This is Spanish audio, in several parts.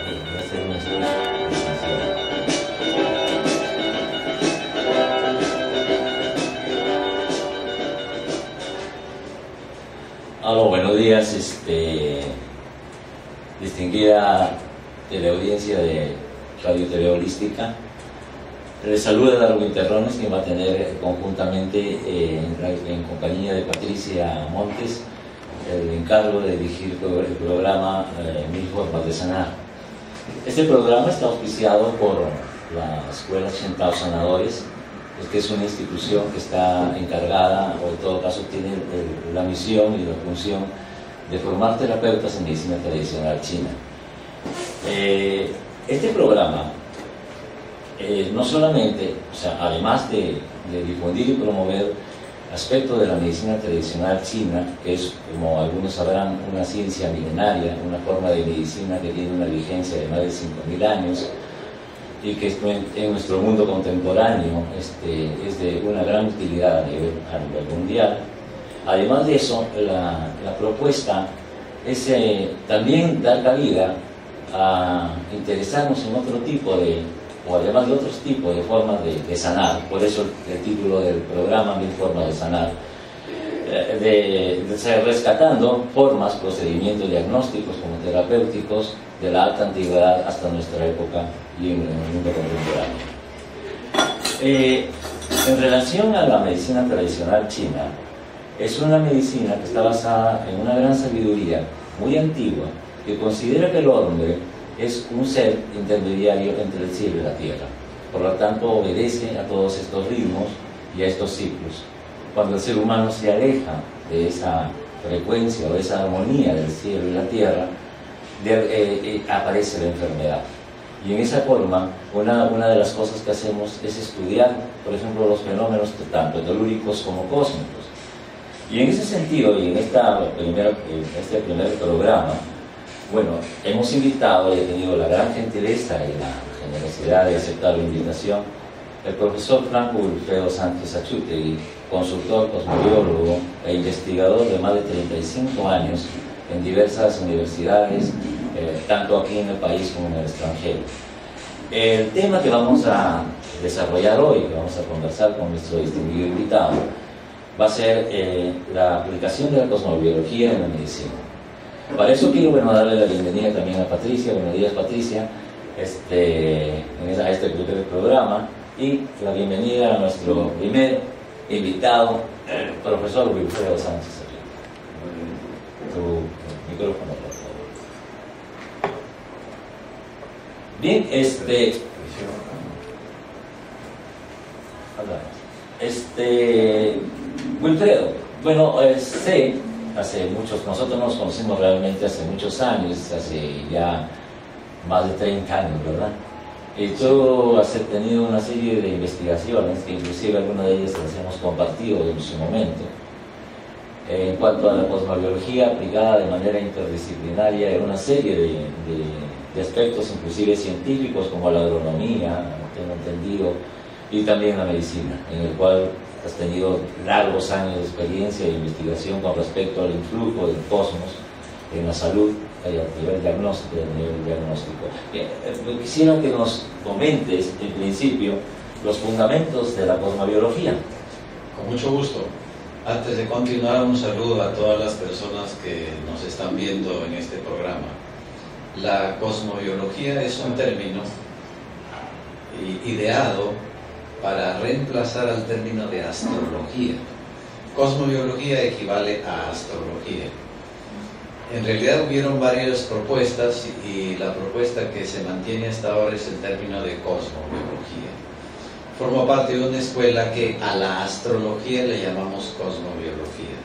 voy a hacer un speech esencial. Aló, buenos días, distinguida teleaudiencia de Radio TV Holística. Les saluda Darwin Terrones, quien va a tener conjuntamente en compañía de Patricia Montes el encargo de dirigir el programa Mil Formas de Sanar. Este programa está auspiciado por la Escuela Shentao Sanadores, que es una institución que está encargada, o en todo caso tiene la misión y la función de formar terapeutas en medicina tradicional china. Este programa no solamente, o sea, además de difundir y promover aspectos de la medicina tradicional china, que es, como algunos sabrán, una ciencia milenaria, una forma de medicina que tiene una vigencia de más de 5.000 años y que en nuestro mundo contemporáneo es de una gran utilidad a nivel mundial. Además de eso, la propuesta es también dar cabida a interesarnos en otro tipo o además de otros tipos de formas de sanar. Por eso el título del programa, Mil Formas de Sanar, rescatando formas, procedimientos diagnósticos como terapéuticos de la alta antigüedad hasta nuestra época y en el mundo contemporáneo. En relación a la medicina tradicional china, es una medicina que está basada en una gran sabiduría muy antigua, que considera que el hombre es un ser intermediario entre el cielo y la tierra. Por lo tanto, obedece a todos estos ritmos y a estos ciclos. Cuando el ser humano se aleja de esa frecuencia o de esa armonía del cielo y la tierra, aparece la enfermedad. Y en esa forma, una de las cosas que hacemos es estudiar, por ejemplo, los fenómenos tanto telúricos como cósmicos. Y en ese sentido, y en este primer programa, bueno, hemos invitado y he tenido la gran gentileza y la generosidad de aceptar la invitación el profesor Franco Wilfredo Sánchez Achutegui, consultor, cosmobiólogo e investigador de más de 35 años en diversas universidades, tanto aquí en el país como en el extranjero. El tema que vamos a desarrollar hoy, que vamos a conversar con nuestro distinguido invitado, va a ser la aplicación de la cosmobiología en la medicina. Para eso quiero darle la bienvenida también a Patricia. Buenos días, Patricia, a este primer programa, y la bienvenida a nuestro primer invitado, el profesor Wilfredo Sánchez. Tu micrófono, por favor. Bien, Wilfredo, bueno, nosotros nos conocemos realmente hace muchos años, hace ya más de 30 años, ¿verdad? Y tú has tenido una serie de investigaciones, que inclusive algunas de ellas las hemos compartido en su momento, en cuanto a la cosmobiología aplicada de manera interdisciplinaria en una serie de aspectos, inclusive científicos, como la agronomía, tengo entendido, y también la medicina, en el cual has tenido largos años de experiencia e investigación con respecto al influjo del cosmos en la salud a nivel diagnóstico. Quisiera que nos comentes, en principio, los fundamentos de la cosmobiología. Con mucho gusto. Antes de continuar, un saludo a todas las personas que nos están viendo en este programa. La cosmobiología es un término ideado para reemplazar al término de astrología. Cosmobiología equivale a astrología. En realidad hubieron varias propuestas y la propuesta que se mantiene hasta ahora es el término de cosmobiología. Forma parte de una escuela que a la astrología le llamamos cosmobiología.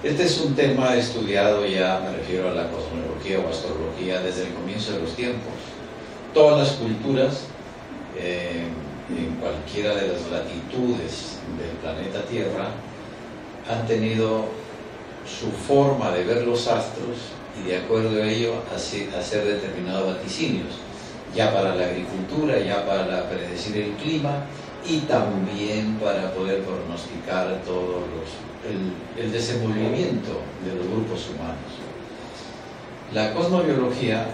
Este es un tema estudiado ya, me refiero a la cosmología o astrología, desde el comienzo de los tiempos. Todas las culturas, en cualquiera de las latitudes del planeta Tierra, han tenido su forma de ver los astros y de acuerdo a ello hacer determinados vaticinios, ya para la agricultura, ya para predecir el clima y también para poder pronosticar todo el desenvolvimiento de los grupos humanos. La cosmobiología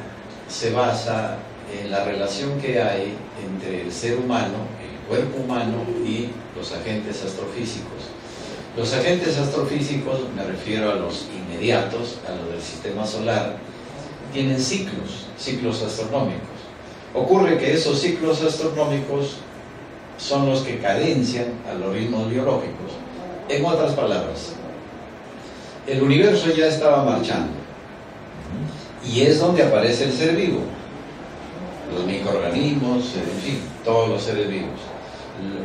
se basa en la relación que hay entre el ser humano, el cuerpo humano y los agentes astrofísicos. Los agentes astrofísicos, me refiero a los inmediatos, a los del sistema solar, tienen ciclos astronómicos. Ocurre que esos ciclos astronómicos son los que cadencian a los ritmos biológicos. En otras palabras, el universo ya estaba marchando y es donde aparece el ser vivo, los microorganismos, en fin, todos los seres vivos,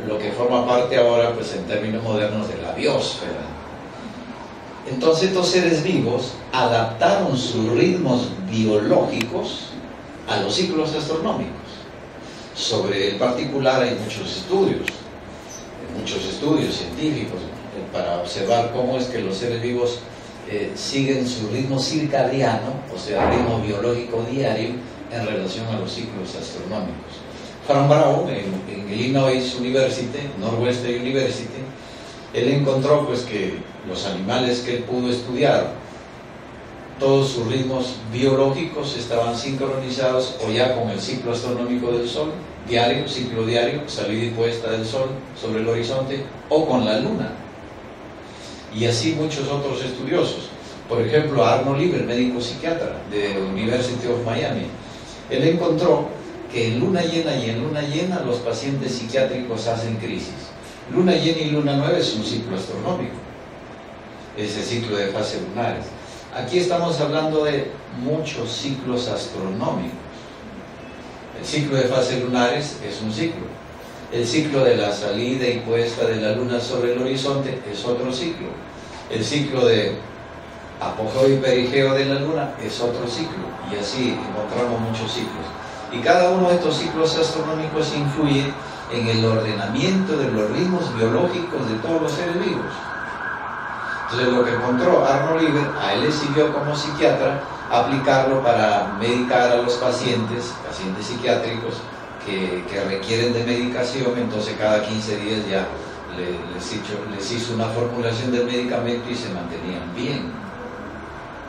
lo que forma parte ahora, pues en términos modernos, de la biosfera. Entonces estos seres vivos adaptaron sus ritmos biológicos a los ciclos astronómicos. Sobre el particular hay muchos estudios científicos para observar cómo es que los seres vivos siguen su ritmo circadiano, o sea, ritmo biológico diario, en relación a los ciclos astronómicos. Frank Braun, en Illinois University, Northwestern University, él encontró pues que los animales que él pudo estudiar, todos sus ritmos biológicos estaban sincronizados o ya con el ciclo astronómico del Sol, ciclo diario, salida y puesta del Sol sobre el horizonte, o con la Luna. Y así muchos otros estudiosos. Por ejemplo, Arnold Lieber, médico psiquiatra de University of Miami, él encontró que en luna llena y en luna llena los pacientes psiquiátricos hacen crisis. Luna llena y luna nueva es un ciclo astronómico, ese ciclo de fases lunares. Aquí estamos hablando de muchos ciclos astronómicos. El ciclo de fases lunares es un ciclo. El ciclo de la salida y puesta de la luna sobre el horizonte es otro ciclo. El ciclo de apogeo y perigeo de la luna es otro ciclo. Y así encontramos muchos ciclos. Y cada uno de estos ciclos astronómicos influye en el ordenamiento de los ritmos biológicos de todos los seres vivos. Entonces lo que encontró Arnold Lieber, a él le sirvió como psiquiatra aplicarlo para medicar a los pacientes psiquiátricos que requieren de medicación. Entonces cada 15 días ya les hizo una formulación del medicamento y se mantenían bien,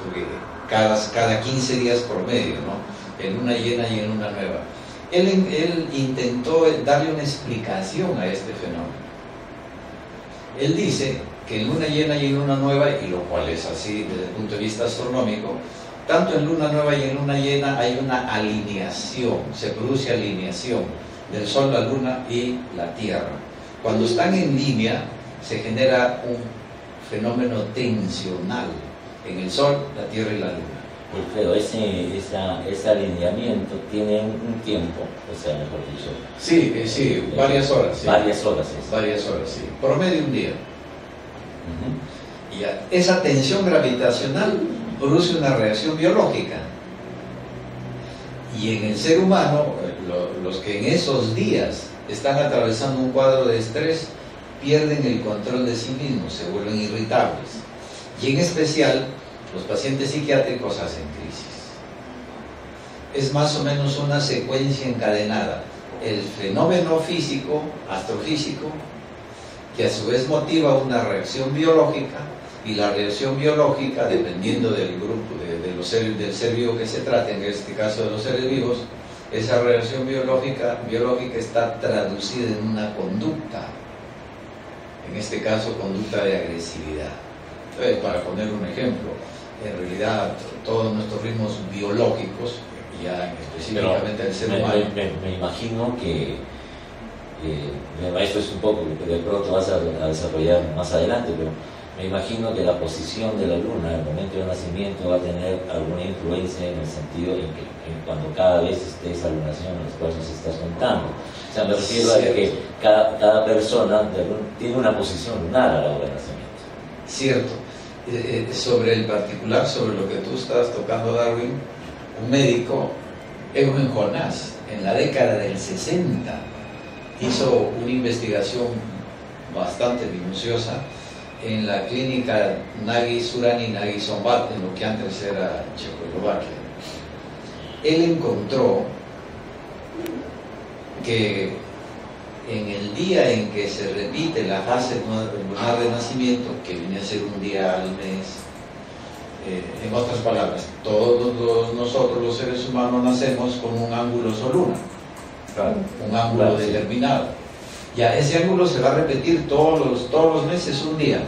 porque cada 15 días promedio, ¿no? En luna llena y en luna nueva. Él intentó darle una explicación a este fenómeno. Él dice que en luna llena y en luna nueva, y lo cual es así desde el punto de vista astronómico, tanto en luna nueva y en luna llena hay una alineación, se produce alineación del Sol, la Luna y la Tierra. Cuando están en línea se genera un fenómeno tensional en el Sol, la Tierra y la Luna. Pero ese alineamiento tiene un tiempo, o sea, mejor dicho. Sí, varias horas. Sí. Varias horas, sí. Promedio un día. Y esa tensión gravitacional produce una reacción biológica. Y en el ser humano, los que en esos días están atravesando un cuadro de estrés, pierden el control de sí mismos, se vuelven irritables. Y en especial, los pacientes psiquiátricos hacen crisis. Es más o menos una secuencia encadenada. El fenómeno físico, astrofísico, que a su vez motiva una reacción biológica, y la reacción biológica, dependiendo del grupo, del ser vivo que se trate, en este caso de los seres vivos, esa reacción biológica está traducida en una conducta, en este caso conducta de agresividad. Entonces, para poner un ejemplo, en realidad todos nuestros ritmos biológicos, ya específicamente el ser humano... Me imagino que, esto es un poco que de pronto vas a desarrollar más adelante, pero me imagino que la posición de la Luna al momento del nacimiento va a tener alguna influencia en el sentido en que cuando cada vez esté esa lunación en los cuales nos estás contando. O sea, me refiero a que cada persona tiene una posición lunar a la hora del nacimiento. Cierto. Sobre el particular, sobre lo que tú estás tocando, Darwin, un médico, Eugen Jonas, en la década del 60, hizo una investigación bastante minuciosa en la clínica Nagy Surani Nagy Sombat, en lo que antes era Checoslovaquia. Él encontró que en el día en que se repite la fase lunar de nacimiento, que viene a ser un día al mes, En otras palabras, todos nosotros los seres humanos nacemos con un ángulo sol-luna, un ángulo determinado. Ya ese ángulo se va a repetir todos los meses un día.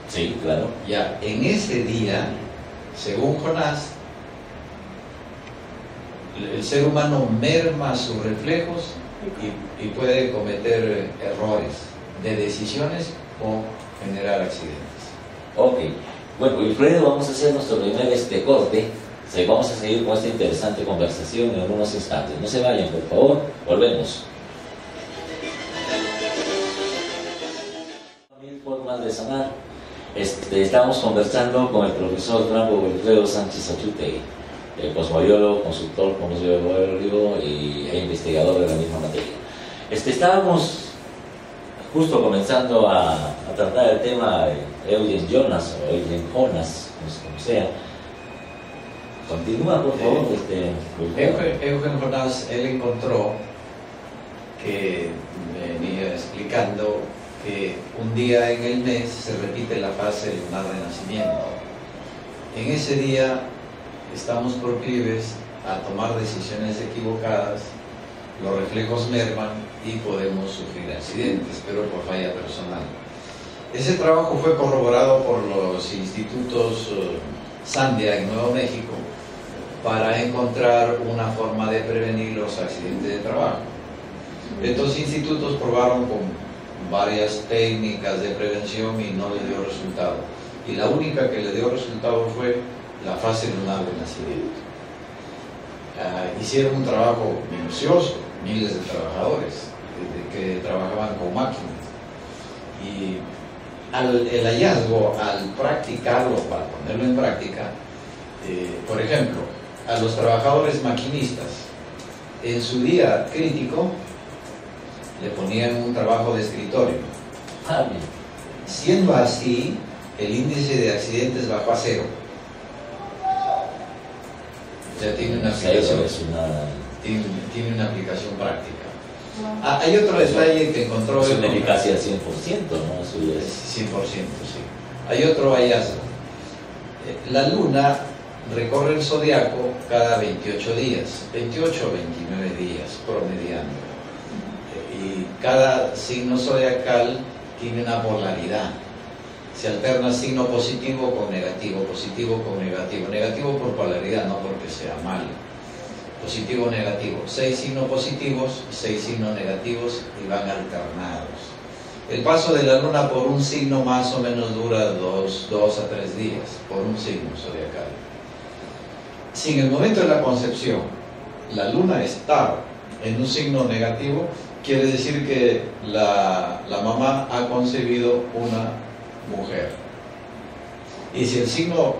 Sí, claro. Ya en ese día, según Jonás, el ser humano merma sus reflejos y puede cometer errores de decisiones o generar accidentes. Ok. Bueno, Wilfredo, vamos a hacer nuestro primer corte. Vamos a seguir con esta interesante conversación en unos instantes. No se vayan, por favor. Volvemos. Mil formas de sanar. Estamos conversando con el profesor Franco Wilfredo Sánchez Achutegui, cosmobiólogo, consultor cosmobiólogo e investigador de la misma materia. Estábamos justo comenzando a tratar el tema de Eugen Jonas o Eugen Jonas, como sea. Continúa, por favor. Eugen Jonas, él encontró que venía explicando que un día en el mes se repite la fase lunar de nacimiento. En ese día estamos proclives a tomar decisiones equivocadas, los reflejos merman y podemos sufrir accidentes, pero por falla personal. Ese trabajo fue corroborado por los institutos Sandia en Nuevo México para encontrar una forma de prevenir los accidentes de trabajo. Estos institutos probaron con varias técnicas de prevención y no les dio resultado. Y la única que le dio resultado fue la fase lunar de nacimiento. Hicieron un trabajo minucioso, miles de trabajadores que trabajaban con máquinas. Y el hallazgo, al practicarlo, para ponerlo en práctica, por ejemplo, a los trabajadores maquinistas, en su día crítico, le ponían un trabajo de escritorio. Siendo así, el índice de accidentes bajó a 0. Ya tiene una aplicación, tiene una aplicación práctica. Hay otro detalle que encontró... Es una eficacia al 100%, ¿no? Eso ya es 100%, sí. Hay otro hallazgo. La luna recorre el zodiaco cada 28 días, 28 o 29 días, promediando. Y cada signo zodiacal tiene una polaridad. Se alterna signo positivo con negativo, positivo con negativo. Negativo por polaridad, no porque sea malo. Positivo o negativo. 6 signos positivos, 6 signos negativos y van alternados. El paso de la luna por un signo más o menos dura 2 a 3 días, por un signo zodiacal. Si en el momento de la concepción la luna está en un signo negativo, quiere decir que la mamá ha concebido una mujer. Y si el signo,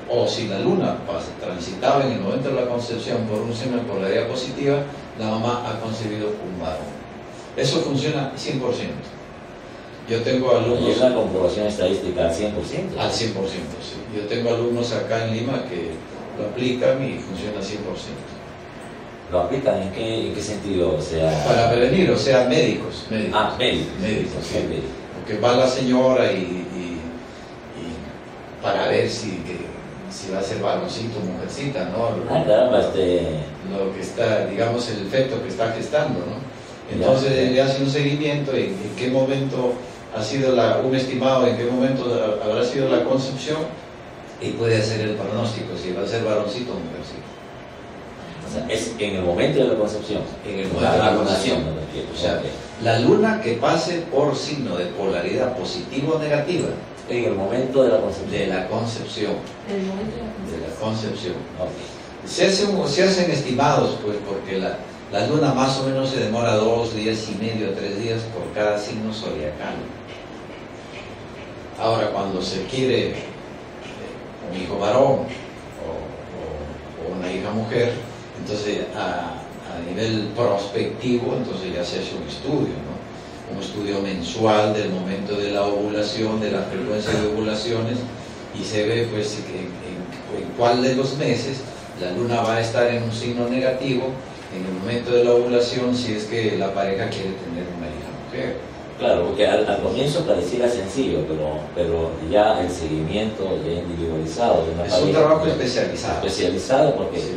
o si la luna transitaba en el momento de la concepción por un signo de polaridad positiva, la mamá ha concebido un varón. Eso funciona 100%. Yo tengo alumnos... ¿Es una comprobación estadística al 100%? Al 100%, sí. Yo tengo alumnos acá en Lima que lo aplican y funciona 100%. ¿Lo aplican en qué sentido? O sea... Para prevenir, o sea, médicos. Médicos, sí. Porque va la señora y para ver si va a ser varoncito o mujercita, ¿no? Caramba, lo que está, digamos, el efecto que está gestando, ¿no? Entonces le hace un seguimiento en qué momento ha sido un estimado, en qué momento habrá sido la concepción y puede hacer el pronóstico si va a ser varoncito o mujercito. O sea, es en el momento de la concepción. En el momento de la concepción. O sea, la luna que pase por signo de polaridad positiva o negativa. En el momento de la concepción. De la concepción. En el momento de la concepción. Okay. Se hacen estimados, pues, porque la luna más o menos se demora 2 días y medio, 3 días por cada signo zodiacal. Ahora, cuando se quiere un hijo varón o una hija mujer, entonces a nivel prospectivo, entonces ya se hace un estudio, ¿no? Un estudio mensual del momento de la ovulación, de la frecuencia de ovulaciones, y se ve pues en cuál de los meses la luna va a estar en un signo negativo en el momento de la ovulación, si es que la pareja quiere tener una hija mujer Claro, porque al comienzo pareciera sencillo, pero ya el seguimiento ya individualizado de una es un trabajo especializado. Especializado porque Sí.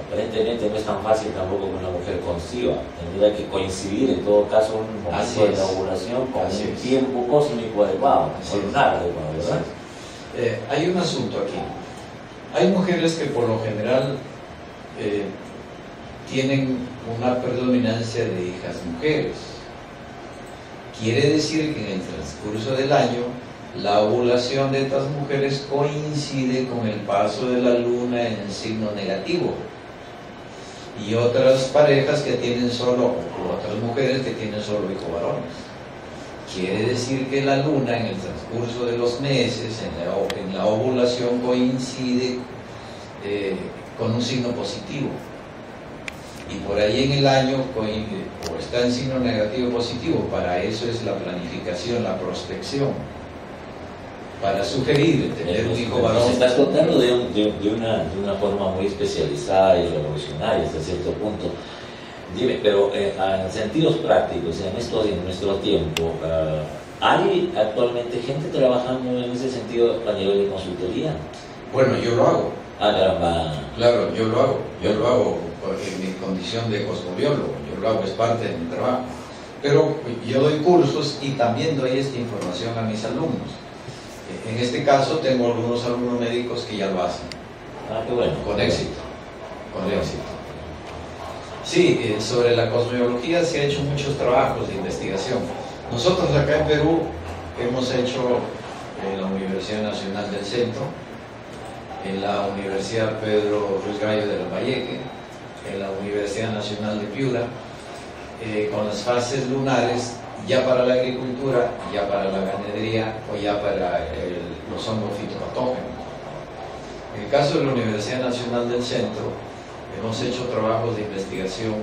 aparentemente no es tan fácil tampoco que una mujer conciba. Tendría que coincidir en todo caso un momento de la ovulación con un tiempo cósmico adecuado, o lunar adecuado, ¿verdad? Hay un asunto aquí. Hay mujeres que por lo general tienen una predominancia de hijas mujeres. Quiere decir que en el transcurso del año la ovulación de estas mujeres coincide con el paso de la luna en el signo negativo. Y otras parejas que tienen solo, o otras mujeres que tienen solo hijos varones. Quiere decir que la luna en el transcurso de los meses, en la ovulación, coincide con un signo positivo. Y por ahí en el año o está en signo negativo o positivo. Para eso es la planificación, la prospección, para sugerir tener un hijo varón. Se está contando de una forma muy especializada y revolucionaria hasta cierto punto. Dime, pero en sentidos prácticos, en nuestro tiempo, ¿hay actualmente gente trabajando en ese sentido a nivel de consultoría? Bueno, yo lo hago. Caramba. Claro, yo lo hago en mi condición de cosmobiólogo, yo lo hago, es parte de mi trabajo. Pero yo doy cursos y también doy esta información a mis alumnos. En este caso tengo algunos alumnos médicos que ya lo hacen. Qué bueno. Con éxito, con éxito. Sí, sobre la cosmobiología se han hecho muchos trabajos de investigación. Nosotros acá en Perú hemos hecho en la Universidad Nacional del Centro, en la Universidad Pedro Ruiz Gallo de Lambayeque, en la Universidad Nacional de Piura, con las fases lunares ya para la agricultura, ya para la ganadería o ya para los hongos fitopatógenos. En el caso de la Universidad Nacional del Centro, hemos hecho trabajos de investigación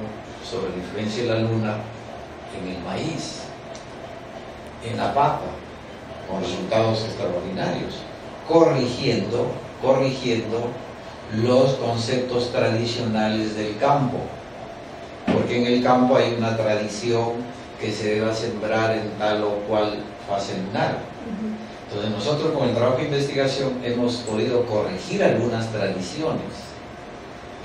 sobre la influencia de la luna en el maíz, en la papa, con resultados extraordinarios, corrigiendo los conceptos tradicionales del campo, porque en el campo hay una tradición que se deba sembrar en tal o cual fase lunar. Entonces nosotros con el trabajo de investigación hemos podido corregir algunas tradiciones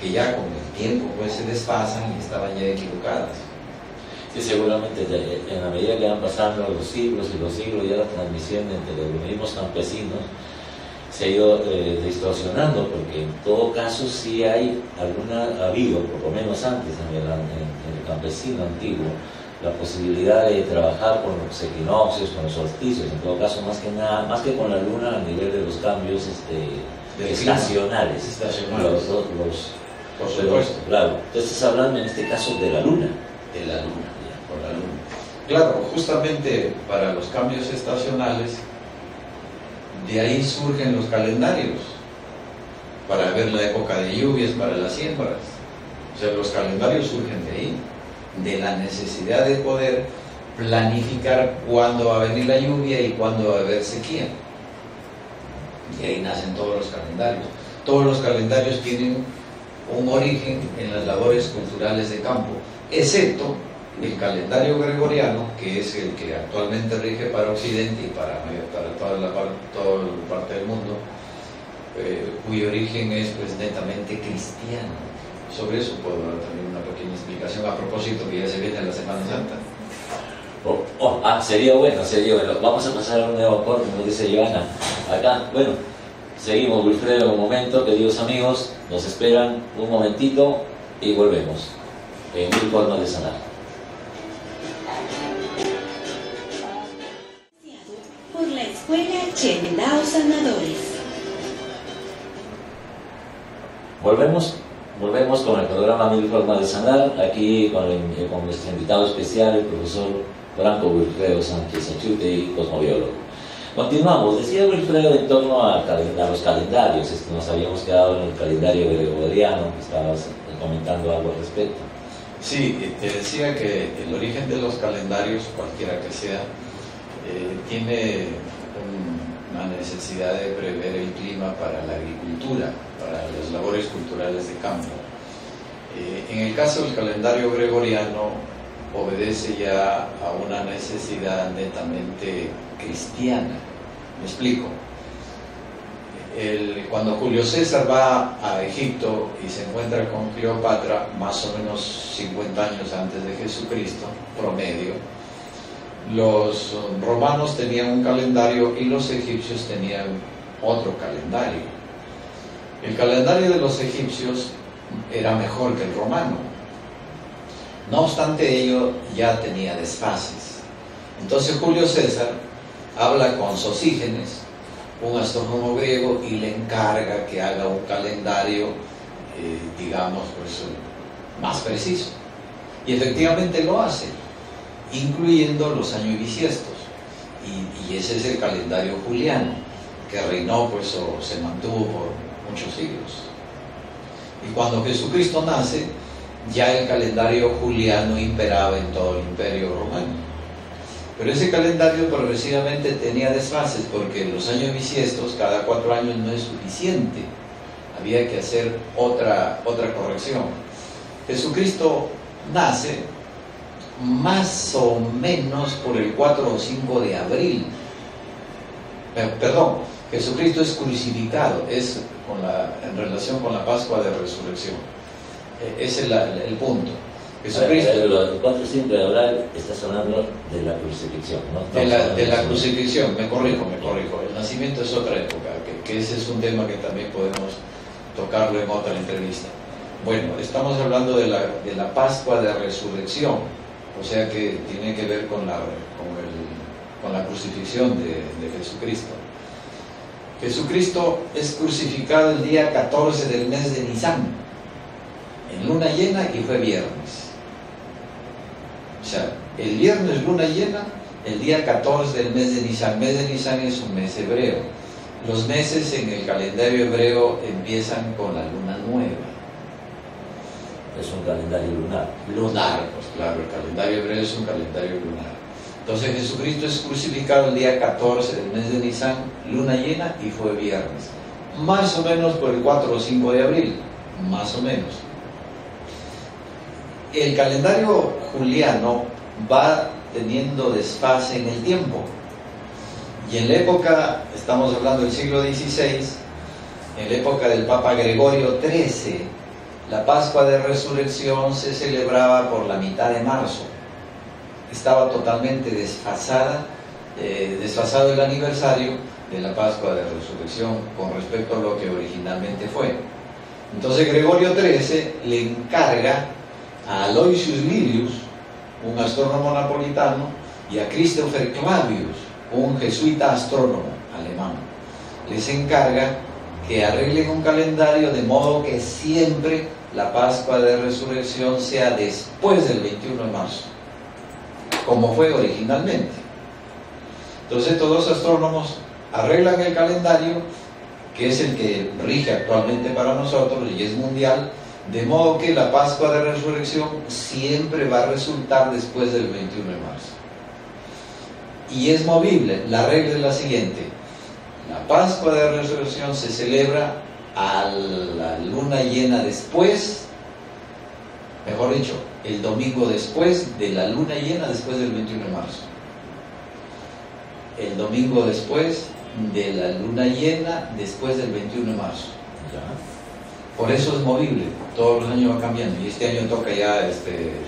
que ya con el tiempo pues se desfasan y estaban ya equivocadas. Sí, seguramente en la medida que van pasando los siglos y los siglos, ya la transmisión entre los mismos campesinos se ha ido distorsionando, porque en todo caso sí ha habido, por lo menos antes en el campesino antiguo, la posibilidad de trabajar con los equinoccios, con los solsticios, en todo caso más que con la luna a nivel de los cambios estacionales. Por supuesto. Claro, entonces estás hablando en este caso de la luna. De la luna, por la luna. Claro, justamente para los cambios estacionales, de ahí surgen los calendarios, para ver la época de lluvias, para las siembras. O sea, los calendarios surgen de ahí, de la necesidad de poder planificar cuándo va a venir la lluvia y cuándo va a haber sequía. Y ahí nacen todos los calendarios. Todos los calendarios tienen un origen en las labores culturales de campo, excepto el calendario gregoriano, que es el que actualmente rige para Occidente y para toda la parte del mundo, cuyo origen es pues netamente cristiano. Sobre eso puedo dar también una pequeña explicación a propósito que ya se viene la Semana Santa. Sería bueno. Vamos a pasar a un nuevo corte, nos dice Joana. Acá, bueno, seguimos, Wilfredo, un momento, queridos amigos, nos esperan un momentito y volvemos. En Mil Formas de Sanar. Por la Escuela Chenelao Sanadores. Volvemos con el programa Mil Formas de Sanar, aquí con nuestro invitado especial, el profesor Franco Wilfredo Sánchez Achute, y cosmobiólogo. Continuamos, decía Wilfredo en torno a los calendarios, nos habíamos quedado en el calendario gregoriano, que estabas comentando algo al respecto. Sí, te decía que el origen de los calendarios, cualquiera que sea, tiene una necesidad de prever el clima para la agricultura, para las labores culturales de campo. En el caso del calendario gregoriano, obedece ya a una necesidad netamente cristiana. Me explico. Cuando Julio César va a Egipto y se encuentra con Cleopatra, más o menos 50 años antes de Jesucristo, promedio, los romanos tenían un calendario y los egipcios tenían otro calendario. El calendario de los egipcios era mejor que el romano. No obstante ello, ya tenía desfases. Entonces Julio César habla con Sosígenes, un astrónomo griego, y le encarga que haga un calendario, digamos, pues, más preciso. Y efectivamente lo hace, incluyendo los años bisiestos. Y ese es el calendario juliano, que reinó, pues, o se mantuvo por muchos siglos. Y cuando Jesucristo nace, ya el calendario juliano imperaba en todo el imperio romano. Pero ese calendario progresivamente tenía desfases, porque los años bisiestos, cada 4 años, no es suficiente. Había que hacer otra corrección. Jesucristo nace más o menos por el 4 o 5 de abril. Perdón, Jesucristo es crucificado, es en relación con la Pascua de Resurrección. Ese es el punto. Jesucristo, el 4 5 de abril estás hablando de la crucifixión, ¿no? De la crucifixión, me corrijo. El nacimiento es otra época, que ese es un tema que también podemos tocarlo en otra entrevista. Bueno, estamos hablando de la Pascua de Resurrección, o sea que tiene que ver con la crucifixión de Jesucristo. Jesucristo es crucificado el día 14 del mes de Nisan, en luna llena, y fue viernes. O sea, el viernes luna llena, el día 14 del mes de Nisan. Mes de Nisan es un mes hebreo. Los meses en el calendario hebreo empiezan con la luna nueva. Es un calendario lunar. Lunar, pues claro, el calendario hebreo es un calendario lunar. Entonces Jesucristo es crucificado el día 14 del mes de Nisan, luna llena, y fue viernes. Más o menos por el 4 o 5 de abril, más o menos. El calendario juliano va teniendo desfase en el tiempo. Y en la época, estamos hablando del siglo XVI, en la época del Papa Gregorio XIII, la Pascua de Resurrección se celebraba por la mitad de marzo. Estaba totalmente desfasado el aniversario de la Pascua de Resurrección con respecto a lo que originalmente fue. Entonces Gregorio XIII le encarga a Aloysius Lilius, un astrónomo napolitano, y a Christopher Clavius, un jesuita astrónomo alemán. Les encarga que arreglen un calendario de modo que siempre la Pascua de Resurrección sea después del 21 de marzo, como fue originalmente. Entonces estos dos astrónomos arreglan el calendario, que es el que rige actualmente para nosotros y es mundial, de modo que la Pascua de Resurrección siempre va a resultar después del 21 de marzo. Y es movible. La regla es la siguiente: la Pascua de Resurrección se celebra a la luna llena después, mejor dicho, el domingo después de la luna llena, después del 21 de marzo. El domingo después de la luna llena, después del 21 de marzo. Por eso es movible, todos los años va cambiando, y este año toca ya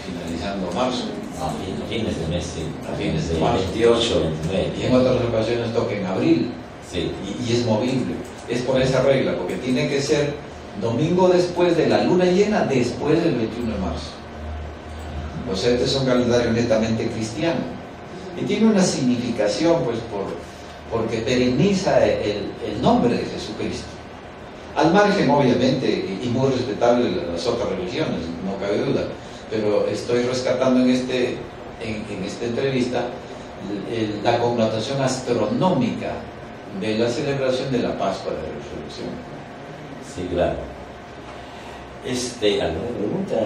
finalizando marzo. A fines de mes, sí. A fines de marzo. 28, 29. Y en otras ocasiones toca en abril. Sí. Y es movible. Es por esa regla, porque tiene que ser domingo después de la luna llena, después del 21 de marzo. O sea, este es un calendario netamente cristiano. Y tiene una significación, pues, porque perenniza el nombre de Jesucristo. Al margen, obviamente, y muy respetable las otras religiones, no cabe duda, pero estoy rescatando en esta entrevista la connotación astronómica de la celebración de la Pascua de Resurrección. Sí, claro. ¿Alguna pregunta,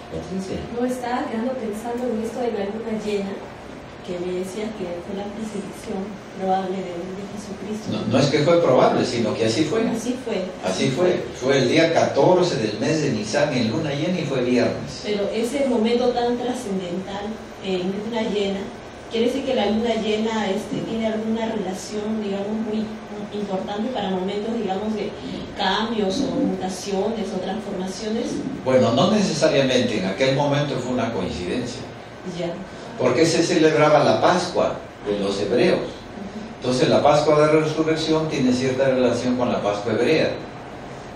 Patricia? No, estaba quedando pensando en esto de la luna llena, que me decías que fue la crucifixión probable de Jesucristo. No es que fue probable, sino que así fue. Así fue. Así fue. Fue el día 14 del mes de Nisan en luna llena y fue viernes. Pero ese momento tan trascendental en luna llena, quiere decir que la luna llena tiene alguna relación, digamos, muy importante para momentos, digamos, de cambios o mutaciones o transformaciones. Bueno, no necesariamente, en aquel momento fue una coincidencia. Ya. Porque se celebraba la Pascua de los hebreos. Entonces la Pascua de Resurrección tiene cierta relación con la Pascua hebrea.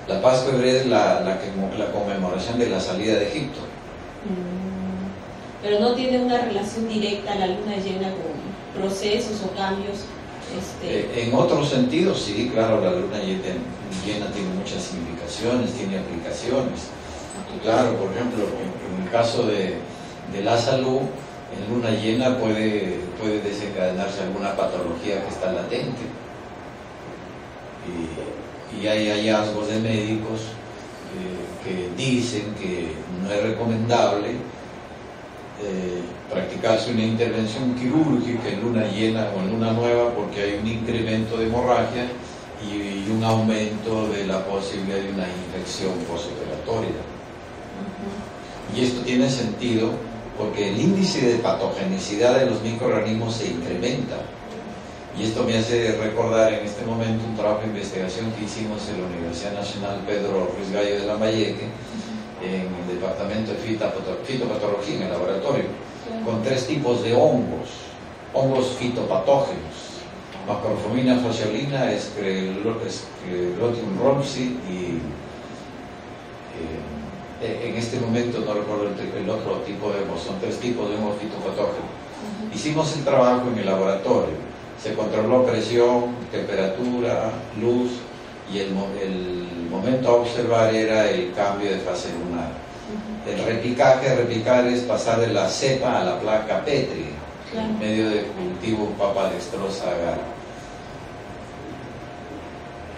La Pascua hebrea es la conmemoración de la salida de Egipto. Pero no tiene una relación directa la luna llena con procesos o cambios. En otros sentidos, sí, claro, la luna llena tiene muchas significaciones, tiene aplicaciones. Claro, por ejemplo, en el caso de la salud, en luna llena puede desencadenarse alguna patología que está latente. Y hay hallazgos de médicos que dicen que no es recomendable practicarse una intervención quirúrgica en luna llena o en luna nueva, porque hay un incremento de hemorragia y un aumento de la posibilidad de una infección postoperatoria. Y esto tiene sentido porque el índice de patogenicidad de los microorganismos se incrementa. Y esto me hace recordar en este momento un trabajo de investigación que hicimos en la Universidad Nacional Pedro Ruiz Gallo de Lambayeque, en el departamento de fitopatología, en el laboratorio, con 3 tipos de hongos fitopatógenos: Macrophomina fasciolina, Sclerotium rhamsi y en este momento no recuerdo el otro tipo de hongos. Son 3 tipos de hongos fitopatógenos. Hicimos el trabajo en el laboratorio, se controló presión, temperatura, luz, y el momento a observar era el cambio de fase lunar. El replicar es pasar de la cepa a la placa Petri, en medio de cultivo papa dextrosa agar.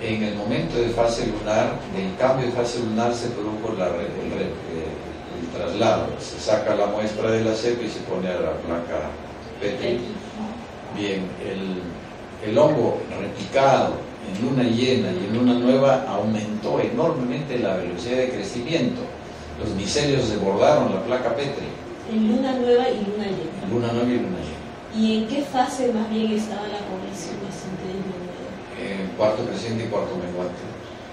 En el momento de fase lunar, del cambio de fase lunar, se produjo el traslado. Se saca la muestra de la cepa y se pone a la placa Petri. Bien, el hongo replicado en luna llena y en luna nueva aumentó enormemente la velocidad de crecimiento. Los micelios desbordaron la placa Petri. En luna nueva y luna llena. Luna nueva y luna llena. ¿Y en qué fase más bien estaba la población bastante disminuida? Cuarto creciente y cuarto menguante.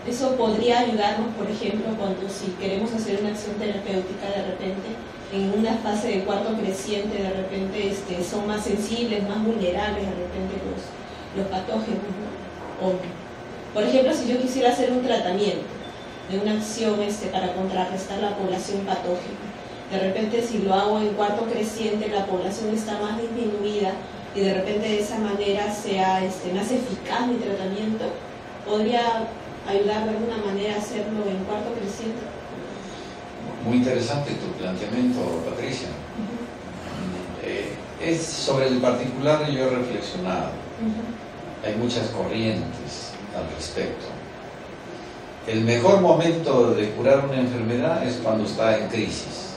Eso podría ayudarnos, por ejemplo, cuando si queremos hacer una acción terapéutica de repente, en una fase de cuarto creciente, de repente son más sensibles, más vulnerables de repente los patógenos, ¿no? O, por ejemplo, si yo quisiera hacer un tratamiento de una acción para contrarrestar la población patógena, de repente si lo hago en cuarto creciente, la población está más disminuida y de repente de esa manera sea más eficaz mi tratamiento, ¿podría ayudar de alguna manera a hacerlo en cuarto creciente? Muy interesante tu planteamiento, Patricia. Es sobre el particular yo he reflexionado. Hay muchas corrientes al respecto. El mejor momento de curar una enfermedad es cuando está en crisis.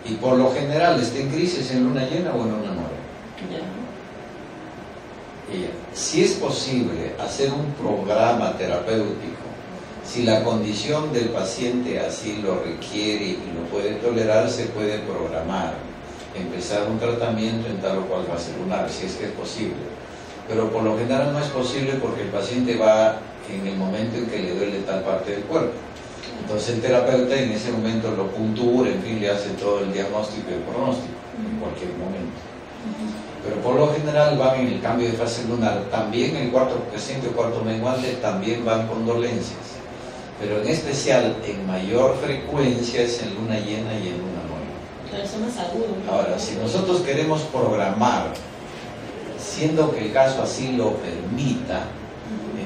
Y por lo general está en crisis en luna llena o en luna nueva. Si es posible hacer un programa terapéutico, si la condición del paciente así lo requiere y lo puede tolerar, se puede programar, empezar un tratamiento en tal o cual fase lunar, si es que es posible. Pero por lo general no es posible porque el paciente va en el momento en que le duele tal parte del cuerpo. Entonces el terapeuta en ese momento lo puntúa, en fin, le hace todo el diagnóstico y el pronóstico en cualquier momento. Pero por lo general van en el cambio de fase lunar. También en el cuarto creciente o cuarto menguante también van con dolencias. Pero en especial, en mayor frecuencia es en luna llena y en luna nueva. Pero son más agudos. Ahora, si nosotros queremos programar, siendo que el caso así lo permita,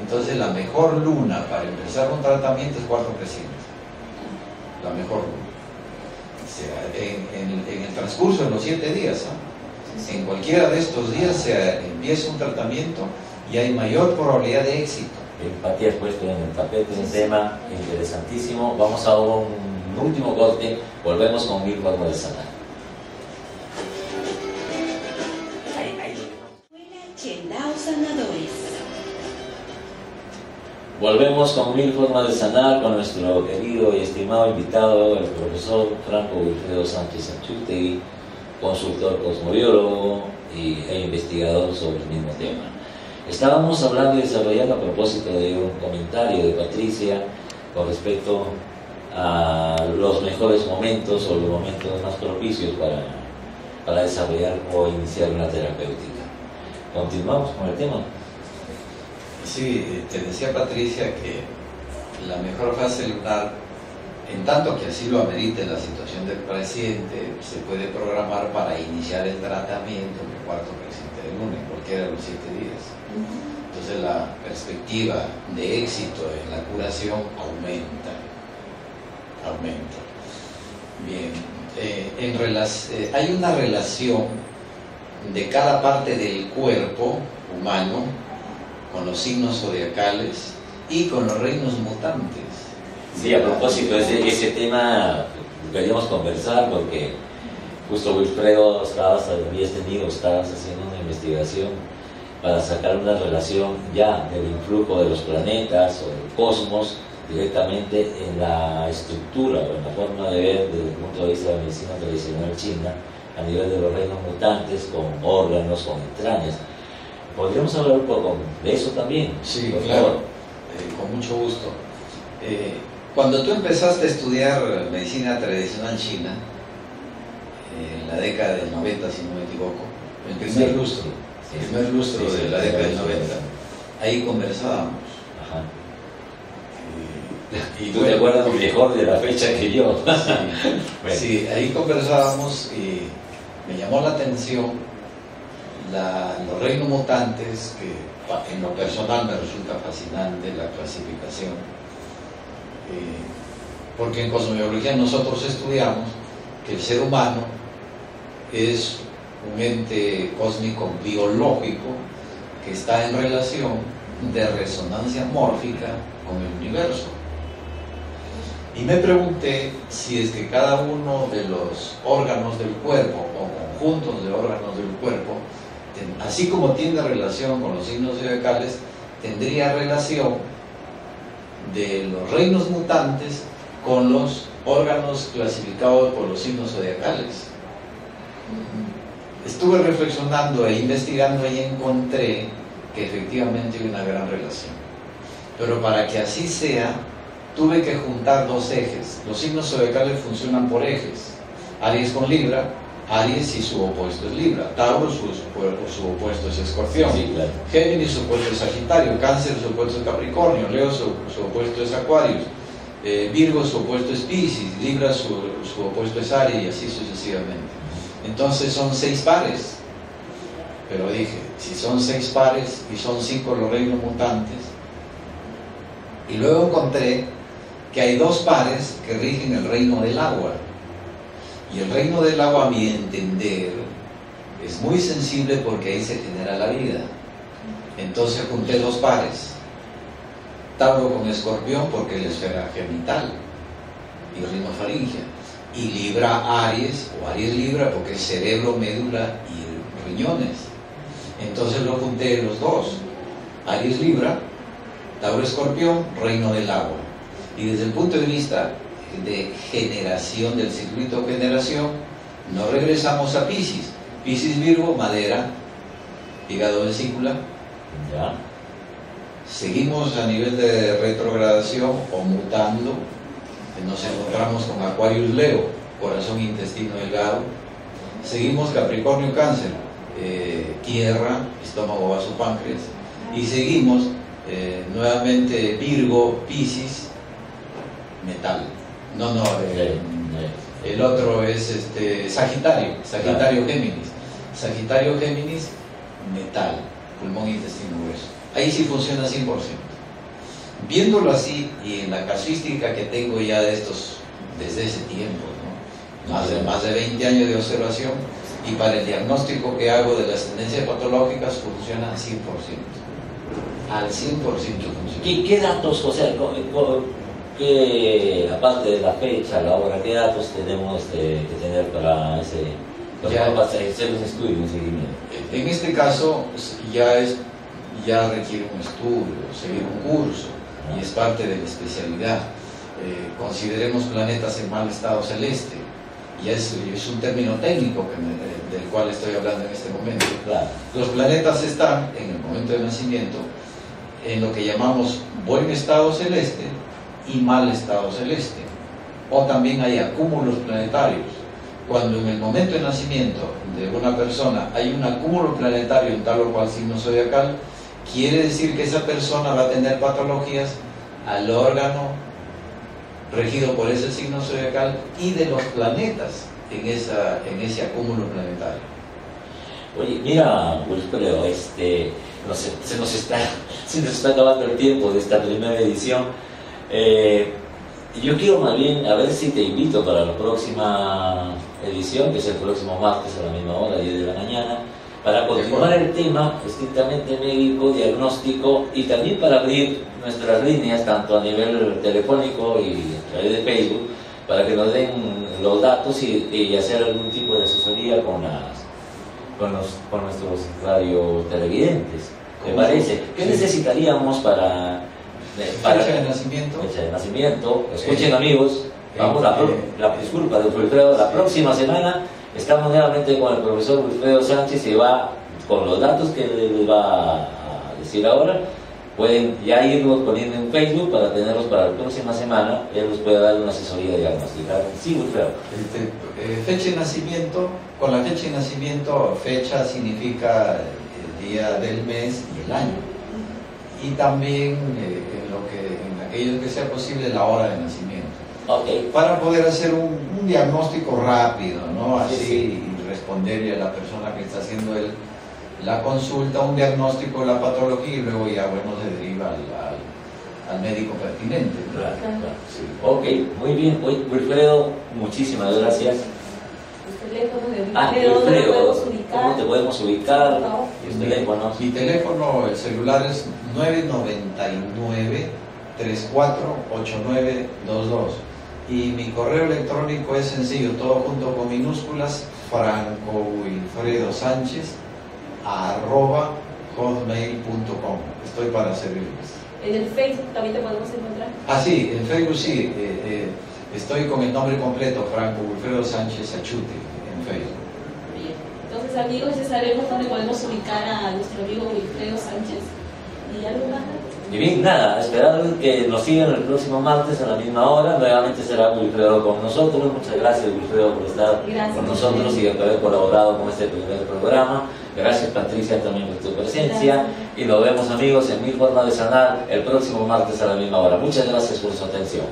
entonces la mejor luna para empezar un tratamiento es cuarto creciente. La mejor luna. O sea, en el transcurso de los 7 días, en cualquiera de estos días se empieza un tratamiento y hay mayor probabilidad de éxito. Empatía has puesto en el tapete un tema interesantísimo. Vamos a un último corte, volvemos con Mirko Almorzana. Volvemos con mil formas de sanar con nuestro querido y estimado invitado, el profesor Franco Wilfredo Sánchez Anchútegui, consultor cosmobiólogo e investigador sobre el mismo tema. Estábamos hablando y desarrollando a propósito de un comentario de Patricia con respecto a los mejores momentos o los momentos más propicios para desarrollar o iniciar una terapéutica. Continuamos con el tema. Sí, te decía Patricia que la mejor fase lunar, en tanto que así lo amerite la situación del paciente, se puede programar para iniciar el tratamiento en el cuarto creciente de luna, en cualquiera de los 7 días. Entonces la perspectiva de éxito en la curación aumenta. Bien, hay una relación de cada parte del cuerpo humano con los signos zodiacales y con los reinos mutantes. Sí, a propósito, ese tema queríamos conversar porque justo Wilfredo estabas haciendo una investigación para sacar una relación ya del influjo de los planetas o del cosmos directamente en la estructura o en la forma de ver desde el punto de vista de la medicina tradicional china a nivel de los reinos mutantes, con órganos, con entrañas. ¿Podríamos hablar un poco de eso también? Sí, claro, con mucho gusto. Cuando tú empezaste a estudiar medicina tradicional china, en la década del 90, si no me equivoco, el primer lustro de la década del 90, ahí conversábamos. Ajá. Y tú te acuerdas mejor de la fecha que yo. Sí, Bueno. sí, ahí conversábamos y me llamó la atención los reinos mutantes, que en lo personal me resulta fascinante la clasificación, porque en cosmobiología nosotros estudiamos que el ser humano es un ente cósmico biológico que está en relación de resonancia mórfica con el universo. Y me pregunté si es que cada uno de los órganos del cuerpo o conjuntos de órganos del cuerpo, así como tiene relación con los signos zodiacales, tendría relación de los reinos mutantes con los órganos clasificados por los signos zodiacales. Estuve reflexionando e investigando y encontré que efectivamente hay una gran relación. Pero para que así sea, tuve que juntar dos ejes. Los signos zodiacales funcionan por ejes. Aries con Libra, Aries y su opuesto es Libra. Tauro, su opuesto es Escorpión. Sí, claro. Géminis, su opuesto es Sagitario. Cáncer, su opuesto es Capricornio. Leo, su opuesto es Acuario. Virgo, su opuesto es Piscis. Libra, su opuesto es Aries, y así sucesivamente. Entonces son 6 pares. Pero dije, si son 6 pares y son 5 los reinos mutantes, y luego encontré que hay 2 pares que rigen el reino del agua. Y el reino del agua, a mi entender, es muy sensible porque ahí se genera la vida. Entonces junté 2 pares. Tauro con Escorpión porque es la esfera genital y rinofaringea. Y Libra Aries, o Aries Libra, porque es cerebro, médula y riñones. Entonces lo junté los 2. Aries Libra, Tauro Escorpión, reino del agua. Y desde el punto de vista de generación, del circuito de generación, no regresamos a Piscis. Piscis Virgo, madera, hígado vesícula. Ya. Seguimos a nivel de retrogradación o mutando. Nos encontramos con Acuarius Leo, corazón, intestino delgado. Seguimos Capricornio Cáncer, tierra, estómago, vaso, páncreas. Y seguimos nuevamente Virgo, Piscis, metal. El otro es Sagitario Géminis. Sagitario Géminis, metal, pulmón, intestino, hueso. Ahí sí funciona 100%. Viéndolo así, y en la casuística que tengo ya de estos, desde ese tiempo, ¿no? más de 20 años de observación, y para el diagnóstico que hago de las tendencias patológicas, funciona 100%. Al 100% funciona. ¿Qué datos, o sea, aparte de la fecha, la hora, qué datos tenemos que tener para hacer los estudios en seguimiento? En este caso ya requiere un estudio, seguir un curso. y es parte de la especialidad. Consideremos planetas en mal estado celeste, y es un término técnico del cual estoy hablando en este momento. Claro. Los planetas están, en el momento de nacimiento, en lo que llamamos buen estado celeste y mal estado celeste, o también hay acúmulos planetarios. Cuando en el momento de nacimiento de una persona hay un acúmulo planetario en tal o cual signo zodiacal, quiere decir que esa persona va a tener patologías al órgano regido por ese signo zodiacal y de los planetas en ese acúmulo planetario. Oye, mira, Wilfredo, se nos está acabando el tiempo de esta primera edición. Yo quiero más bien, a ver si te invito para la próxima edición, que es el próximo martes a la misma hora, 10 de la mañana, para continuar el tema estrictamente médico, diagnóstico, y también para abrir nuestras líneas, tanto a nivel telefónico y a través de Facebook, para que nos den los datos y hacer algún tipo de asesoría con nuestros radiotelevidentes. ¿Te parece? ¿Qué necesitaríamos para fecha de nacimiento? Fecha de nacimiento. Escuchen, amigos, vamos disculpa, don Wilfredo, la próxima semana estamos nuevamente con el profesor Wilfredo Sánchez y va con los datos que les va a decir ahora. Pueden ya irlos poniendo en Facebook para tenerlos para la próxima semana. Él nos puede dar una asesoría diagnóstica. Sí, Wilfredo. Fecha de nacimiento. Con la fecha de nacimiento, fecha significa el día del mes y el año. Y también en aquello que sea posible, la hora de nacimiento. Okay. Para poder hacer un diagnóstico rápido, ¿no? Así, sí. Y responderle a la persona que está haciendo la consulta, un diagnóstico de la patología, y luego ya, bueno, se deriva al médico pertinente, ¿no? Claro, claro, sí. Ok, muy bien. Wilfredo, muchísimas gracias. Los teléfonos de Wilfredo, ¿dónde Wilfredo, podemos ubicar? ¿cómo te podemos ubicar? No. Los teléfonos. Mi teléfono, el celular es 999-348922. Y mi correo electrónico es sencillo, todo junto con minúsculas, francowilfredosanchez@hotmail.com. Estoy para servirles. En el Facebook también te podemos encontrar. Ah, sí, en Facebook sí. Estoy con el nombre completo, Franco Wilfredo Sánchez Achute, en Facebook. Bien. Entonces, amigos, ya sabemos dónde podemos ubicar a nuestro amigo Wilfredo Sánchez. ¿Y algo más? Y bien, nada, esperar que nos sigan el próximo martes a la misma hora. Nuevamente será Wilfredo con nosotros. Muchas gracias, Wilfredo, por estar con nosotros y por haber colaborado con este primer programa. Gracias, Patricia, también por tu presencia. Gracias. Y nos vemos, amigos, en Mil Formas de Sanar el próximo martes a la misma hora. Muchas gracias por su atención.